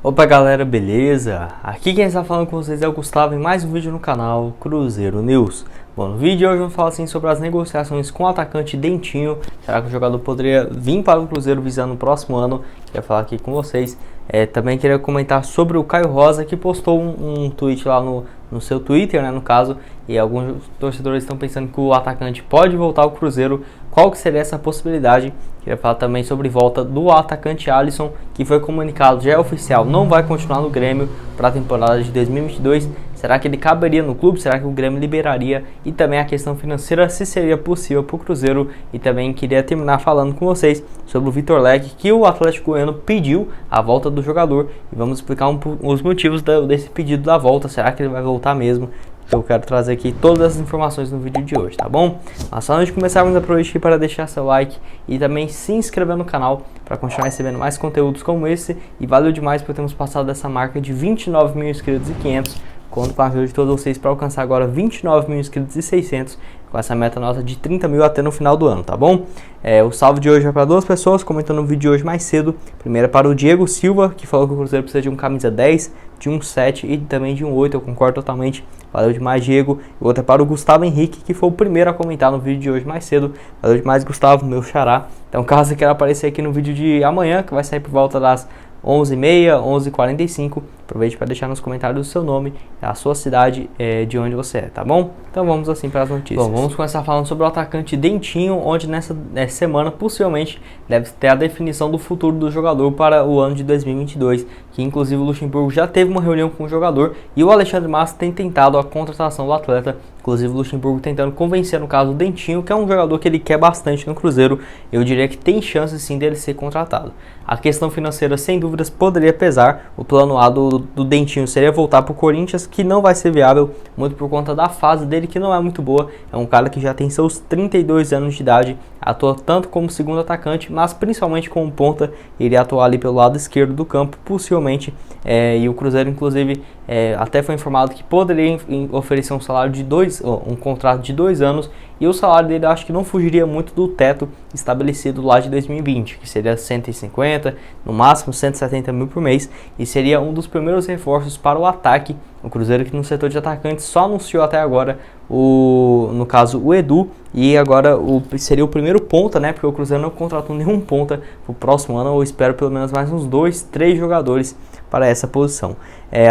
Opa galera, beleza? Aqui quem está falando com vocês é o Gustavo em mais um vídeo no canal Cruzeiro News. Bom, no vídeo de hoje vamos falar assim sobre as negociações com o atacante Dentinho. Será que o jogador poderia vir para o Cruzeiro visando o próximo ano? Queria falar aqui com vocês. Também queria comentar sobre o Caio Rosa, que postou um tweet lá no seu Twitter, né, no caso, e alguns torcedores estão pensando que o atacante pode voltar ao Cruzeiro. Qual que seria essa possibilidade? Queria falar também sobre volta do atacante Alisson, que foi comunicado, já é oficial, não vai continuar no Grêmio para a temporada de 2022. Será que ele caberia no clube? Será que o Grêmio liberaria? E também a questão financeira, se seria possível para o Cruzeiro. E também queria terminar falando com vocês sobre o Vitor Leque, que o Atlético Goiano pediu a volta do jogador. E vamos explicar os motivos desse pedido da volta. Será que ele vai voltar mesmo? Eu quero trazer aqui todas as informações no vídeo de hoje, tá bom? Mas só antes de começarmos, aproveite aqui para deixar seu like e também se inscrever no canal para continuar recebendo mais conteúdos como esse. E valeu demais por termos passado dessa marca de 29 mil inscritos e 500. Conto com a ajuda de todos vocês para alcançar agora 29 mil inscritos e 600, com essa meta nossa de 30 mil até no final do ano, tá bom? O salve de hoje é para duas pessoas, comentando no vídeo de hoje mais cedo. Primeiro é para o Diego Silva, que falou que o Cruzeiro precisa de um camisa 10, de um 7 e também de um 8, eu concordo totalmente. Valeu demais, Diego. E o outro é para o Gustavo Henrique, que foi o primeiro a comentar no vídeo de hoje mais cedo. Valeu demais, Gustavo, meu xará. Então, caso você queira aparecer aqui no vídeo de amanhã, que vai sair por volta das 11h30, 11h45, aproveite para deixar nos comentários o seu nome, a sua cidade, de onde você é, tá bom? Então vamos assim para as notícias. Bom, vamos começar falando sobre o atacante Dentinho, onde nessa semana possivelmente deve ter a definição do futuro do jogador para o ano de 2022, que inclusive o Luxemburgo já teve uma reunião com o jogador e o Alexandre Matos tem tentado a contratação do atleta, inclusive o Luxemburgo tentando convencer no caso o Dentinho, que é um jogador que ele quer bastante no Cruzeiro. Eu diria que tem chance sim dele ser contratado. A questão financeira sem dúvidas poderia pesar. O plano A do Dentinho seria voltar para o Corinthians, que não vai ser viável, muito por conta da fase dele, que não é muito boa. É um cara que já tem seus 32 anos de idade, atua tanto como segundo atacante, mas principalmente como ponta. Iria atuar ali pelo lado esquerdo do campo, possivelmente. E o Cruzeiro, inclusive, até foi informado que poderia oferecer um salário de um contrato de 2 anos, e o salário dele acho que não fugiria muito do teto estabelecido lá de 2020, que seria 150, no máximo 170 mil por mês, e seria um dos primeiros reforços para o ataque. O Cruzeiro, que no setor de atacantes só anunciou até agora no caso o Edu, e agora seria o primeiro ponta, né? Porque o Cruzeiro não contratou nenhum ponta para o próximo ano. Eu espero pelo menos mais uns 2, 3 jogadores para essa posição.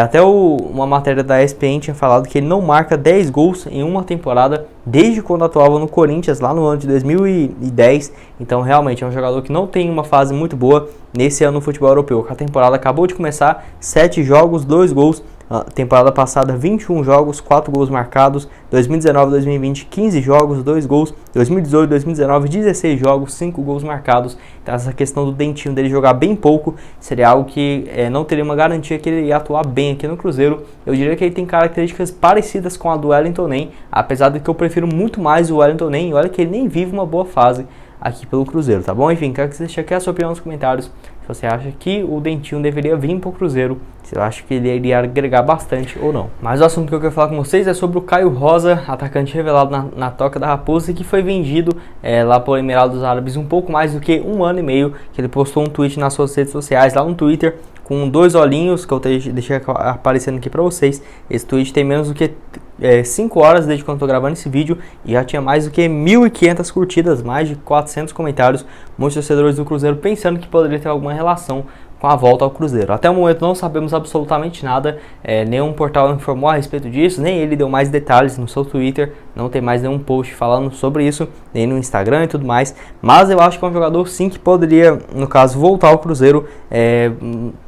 Até uma matéria da ESPN tinha falado que ele não marca 10 gols em uma temporada desde quando atuava no Corinthians, lá no ano de 2010. Então realmente é um jogador que não tem uma fase muito boa nesse ano no futebol europeu. A temporada acabou de começar, 7 jogos, 2 gols. Temporada passada 21 jogos, 4 gols marcados. 2019, 2020, 15 jogos, 2 gols. 2018, 2019, 16 jogos, 5 gols marcados. Então essa questão do Dentinho dele jogar bem pouco seria algo que não teria uma garantia que ele ia atuar bem aqui no Cruzeiro. Eu diria que ele tem características parecidas com a do Wellington Nem, apesar de que eu prefiro muito mais o Wellington Nem. E olha que ele nem vive uma boa fase aqui pelo Cruzeiro, tá bom? Enfim, quero que você deixe aqui a sua opinião nos comentários. Se você acha que o Dentinho deveria vir para o Cruzeiro, se eu acho que ele iria agregar bastante ou não. Mas o assunto que eu quero falar com vocês é sobre o Caio Rosa, atacante revelado na Toca da Raposa, que foi vendido lá por Emirados Árabes um pouco mais do que 1 ano e meio, que ele postou um tweet nas suas redes sociais, lá no Twitter, com 2 olhinhos, que eu deixei aparecendo aqui para vocês. Esse tweet tem menos do que 5 horas desde quando eu estou gravando esse vídeo e já tinha mais do que 1.500 curtidas, mais de 400 comentários, muitos torcedores do Cruzeiro pensando que poderia ter alguma relação com a volta ao Cruzeiro. Até o momento não sabemos absolutamente nada, nenhum portal informou a respeito disso, nem ele deu mais detalhes no seu Twitter, não tem mais nenhum post falando sobre isso, nem no Instagram e tudo mais, mas eu acho que é um jogador sim que poderia, no caso, voltar ao Cruzeiro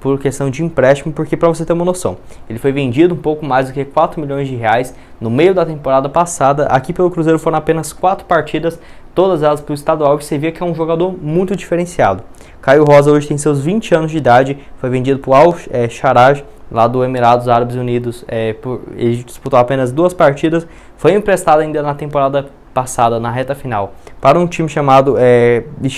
por questão de empréstimo, porque para você ter uma noção, ele foi vendido um pouco mais do que 4 milhões de reais no meio da temporada passada. Aqui pelo Cruzeiro foram apenas 4 partidas, todas elas para o estadual, e você vê que é um jogador muito diferenciado. Caio Rosa hoje tem seus 20 anos de idade, foi vendido para o Al-Sharaj, lá do Emirados Árabes Unidos. Ele disputou apenas 2 partidas, foi emprestado ainda na temporada passada, na reta final, para um time chamado,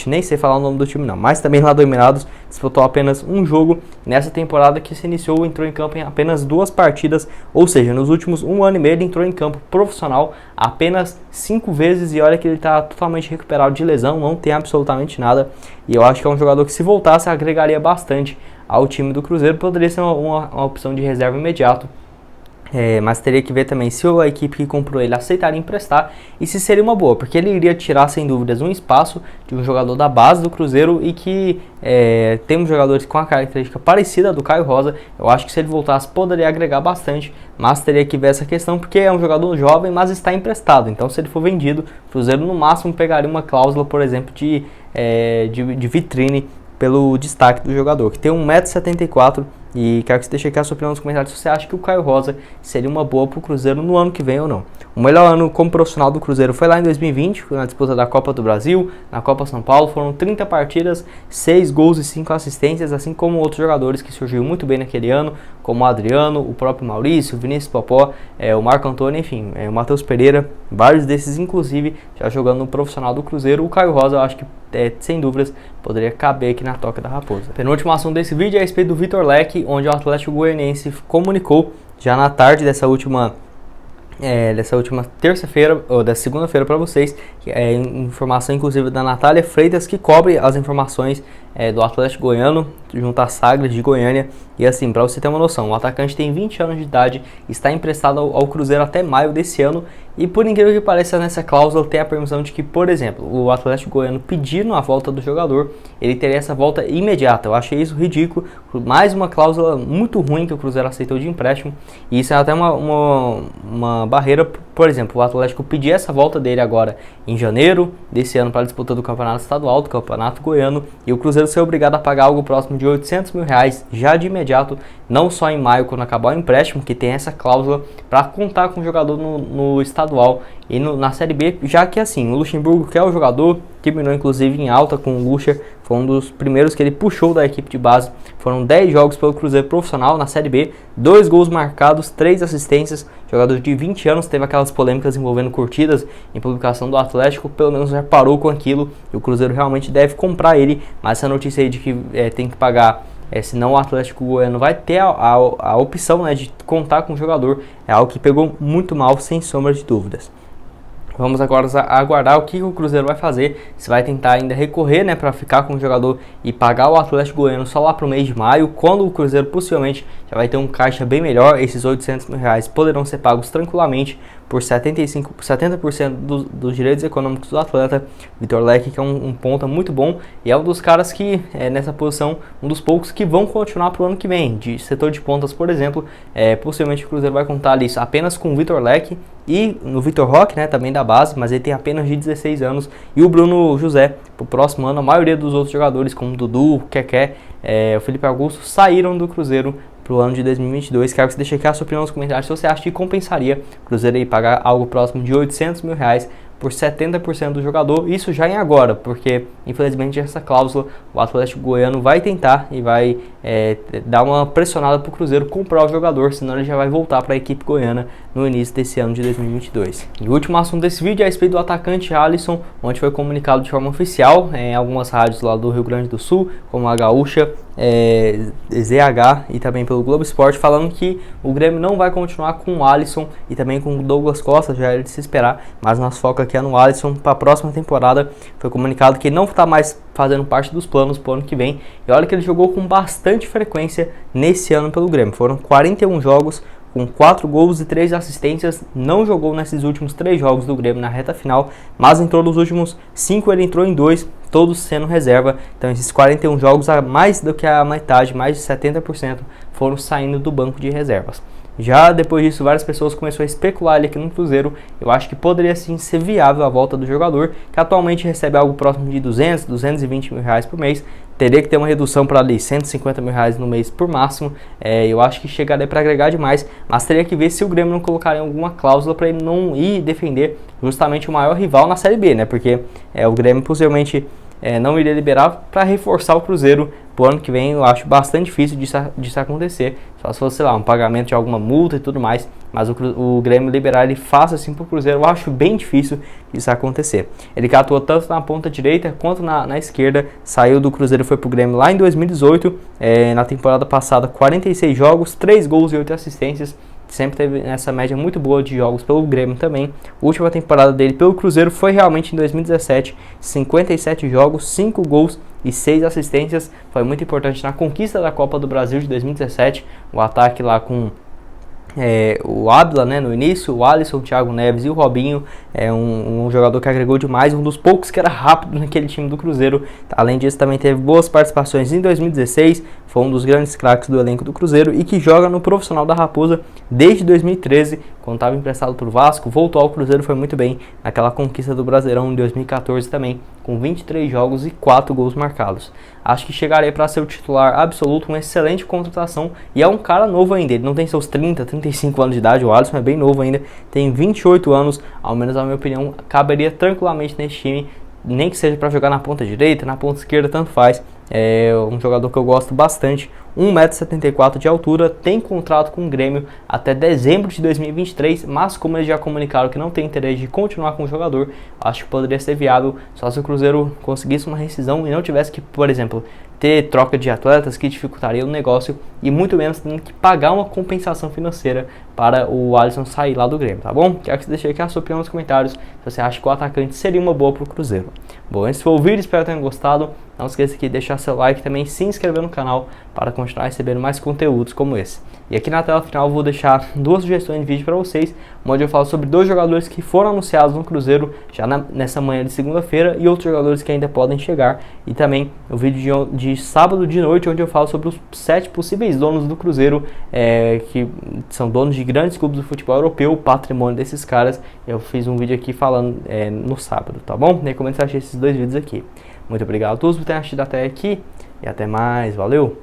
nem sei falar o nome do time não, mas também lá do Emirados, disputou apenas um jogo nessa temporada que se iniciou, entrou em campo em apenas 2 partidas, ou seja, nos últimos 1 ano e meio ele entrou em campo profissional apenas 5 vezes, e olha que ele está totalmente recuperado de lesão, não tem absolutamente nada, e eu acho que é um jogador que, se voltasse, agregaria bastante ao time do Cruzeiro. Poderia ser uma opção de reserva imediato. Mas teria que ver também se a equipe que comprou ele aceitaria emprestar e se seria uma boa, porque ele iria tirar sem dúvidas um espaço de um jogador da base do Cruzeiro e que temos jogadores com a característica parecida do Caio Rosa. Eu acho que se ele voltasse poderia agregar bastante, mas teria que ver essa questão porque é um jogador jovem, mas está emprestado. Então se ele for vendido, o Cruzeiro no máximo pegaria uma cláusula, por exemplo, de vitrine pelo destaque do jogador, que tem 1,74 m. E quero que você deixe aqui a sua opinião nos comentários se você acha que o Caio Rosa seria uma boa para o Cruzeiro no ano que vem ou não. O melhor ano como profissional do Cruzeiro foi lá em 2020, na disputa da Copa do Brasil, na Copa São Paulo. Foram 30 partidas, 6 gols e 5 assistências, assim como outros jogadores que surgiram muito bem naquele ano, como o Adriano, o próprio Maurício, o Vinícius Popó, o Marco Antônio, enfim, o Matheus Pereira, vários desses inclusive já jogando no profissional do Cruzeiro. O Caio Rosa eu acho que sem dúvidas poderia caber aqui na Toca da Raposa. Penúltimo assunto desse vídeo é a respeito do Vitor Leque, onde o Atlético Goianiense comunicou já na tarde dessa última terça-feira, ou dessa segunda-feira para vocês, que é informação inclusive da Natália Freitas, que cobre as informações do Atlético Goiano, junto à Sagres de Goiânia. E assim, para você ter uma noção, o atacante tem 20 anos de idade, está emprestado ao Cruzeiro até maio desse ano, e por incrível que pareça, nessa cláusula tem a permissão de que, por exemplo, o Atlético Goiano pedindo a volta do jogador, ele teria essa volta imediata. Eu achei isso ridículo, mais uma cláusula muito ruim que o Cruzeiro aceitou de empréstimo, e isso é até uma barreira. Por exemplo, o Atlético pedir essa volta dele agora em janeiro desse ano para a disputa do Campeonato Estadual, do Campeonato Goiano, e o Cruzeiro ser obrigado a pagar algo próximo de R$800 mil já de imediato, não só em maio quando acabar o empréstimo, que tem essa cláusula para contar com o jogador no estadual e na Série B, já que assim, o Luxemburgo, que é o jogador, terminou inclusive em alta com o Lucha, foi um dos primeiros que ele puxou da equipe de base. Foram 10 jogos pelo Cruzeiro profissional na Série B, 2 gols marcados, 3 assistências, jogador de 20 anos, teve aquelas polêmicas envolvendo curtidas em publicação do Atlético, pelo menos já parou com aquilo, e o Cruzeiro realmente deve comprar ele, mas essa notícia aí de que tem que pagar, senão o Atlético Goiano vai ter a opção, de contar com o jogador, é algo que pegou muito mal, sem sombra de dúvidas. Vamos agora aguardar o que o Cruzeiro vai fazer, se vai tentar ainda recorrer para ficar com o jogador e pagar o Atlético Goiano só lá para o mês de maio, quando o Cruzeiro possivelmente já vai ter um caixa bem melhor. Esses R$800 mil poderão ser pagos tranquilamente por 70% dos direitos econômicos do atleta. Vitor Leque, que é um ponta muito bom e é um dos caras que nessa posição, um dos poucos que vão continuar para o ano que vem, de setor de pontas, por exemplo. Possivelmente o Cruzeiro vai contar ali apenas com o Vitor Leque e no Vitor Roque, também da base, mas ele tem apenas de 16 anos, e o Bruno José para o próximo ano. A maioria dos outros jogadores, como o Dudu, o Keké, o Felipe Augusto, saíram do Cruzeiro para o ano de 2022. Quero que você deixe aqui a sua opinião nos comentários se você acha que compensaria o Cruzeiro aí pagar algo próximo de R$800 mil por 70% do jogador, isso já em agora, porque infelizmente essa cláusula o Atlético Goiano vai tentar e vai dar uma pressionada para o Cruzeiro comprar o jogador, senão ele já vai voltar para a equipe goiana no início desse ano de 2022. E o último assunto desse vídeo é a respeito do atacante Alisson, onde foi comunicado de forma oficial em algumas rádios lá do Rio Grande do Sul, como a Gaúcha, ZH e também pelo Globo Esporte, falando que o Grêmio não vai continuar com o Alisson e também com o Douglas Costa, já era de se esperar, mas nosso foco aqui é no Alisson para a próxima temporada. Foi comunicado que ele não está mais fazendo parte dos planos para o ano que vem, e olha que ele jogou com bastante frequência nesse ano pelo Grêmio. Foram 41 jogos, com 4 gols e 3 assistências. Não jogou nesses últimos 3 jogos do Grêmio na reta final, mas entrou nos últimos 5, ele entrou em 2, todos sendo reserva. Então esses 41 jogos, a mais do que a metade, mais de 70%, foram saindo do banco de reservas. Já depois disso, várias pessoas começaram a especular ele aqui no Cruzeiro. Eu acho que poderia sim ser viável a volta do jogador, que atualmente recebe algo próximo de 200, 220 mil reais por mês. Teria que ter uma redução para ali 150 mil reais no mês por máximo. Eu acho que chegaria para agregar demais, mas teria que ver se o Grêmio não colocaria alguma cláusula para ele não ir defender justamente o maior rival na Série B, porque o Grêmio possivelmente não iria liberar para reforçar o Cruzeiro pro ano que vem. Eu acho bastante difícil disso acontecer, só se fosse, sei lá, um pagamento de alguma multa e tudo mais, mas o Grêmio liberar ele fácil assim pro Cruzeiro, eu acho bem difícil isso acontecer. Ele que atuou tanto na ponta direita quanto na esquerda, saiu do Cruzeiro e foi pro Grêmio lá em 2018, na temporada passada 46 jogos, 3 gols e 8 assistências, sempre teve essa média muito boa de jogos pelo Grêmio também. A última temporada dele pelo Cruzeiro foi realmente em 2017, 57 jogos, 5 gols e 6 assistências. Foi muito importante na conquista da Copa do Brasil de 2017, o ataque lá com o Ábila, né, no início, o Alisson, o Thiago Neves e o Robinho, um jogador que agregou demais, um dos poucos que era rápido naquele time do Cruzeiro. Além disso, também teve boas participações em 2016, foi um dos grandes craques do elenco do Cruzeiro e que joga no profissional da Raposa desde 2013, quando estava emprestado para o Vasco, voltou ao Cruzeiro, foi muito bem naquela conquista do Brasileirão em 2014 também, com 23 jogos e 4 gols marcados. Acho que chegaria para ser o titular absoluto, uma excelente contratação, e é um cara novo ainda, ele não tem seus 30, 35 anos de idade, o Alisson é bem novo ainda, tem 28 anos, ao menos na minha opinião, caberia tranquilamente nesse time, nem que seja para jogar na ponta direita, na ponta esquerda, tanto faz. É um jogador que eu gosto bastante, 1,74 m de altura, tem contrato com o Grêmio até dezembro de 2023, mas como eles já comunicaram que não tem interesse de continuar com o jogador, acho que poderia ser viável só se o Cruzeiro conseguisse uma rescisão e não tivesse que, por exemplo, ter troca de atletas, que dificultaria o negócio, e muito menos tendo que pagar uma compensação financeira para o Alisson sair lá do Grêmio, tá bom? Quero que você deixe aqui a sua opinião nos comentários, se você acha que o atacante seria uma boa para o Cruzeiro. Bom, esse foi o vídeo, espero que tenham gostado. Não esqueça de deixar seu like e também se inscrever no canal para continuar recebendo mais conteúdos como esse. E aqui na tela final eu vou deixar duas sugestões de vídeo para vocês, onde eu falo sobre 2 jogadores que foram anunciados no Cruzeiro já nessa manhã de segunda-feira e outros jogadores que ainda podem chegar. E também o vídeo de sábado de noite, onde eu falo sobre os 7 possíveis donos do Cruzeiro, que são donos de grandes clubes do futebol europeu, o patrimônio desses caras. Eu fiz um vídeo aqui falando no sábado, tá bom? Recomendo que você ache esses 2 vídeos aqui. Muito obrigado a todos por terem assistido até aqui e até mais, valeu!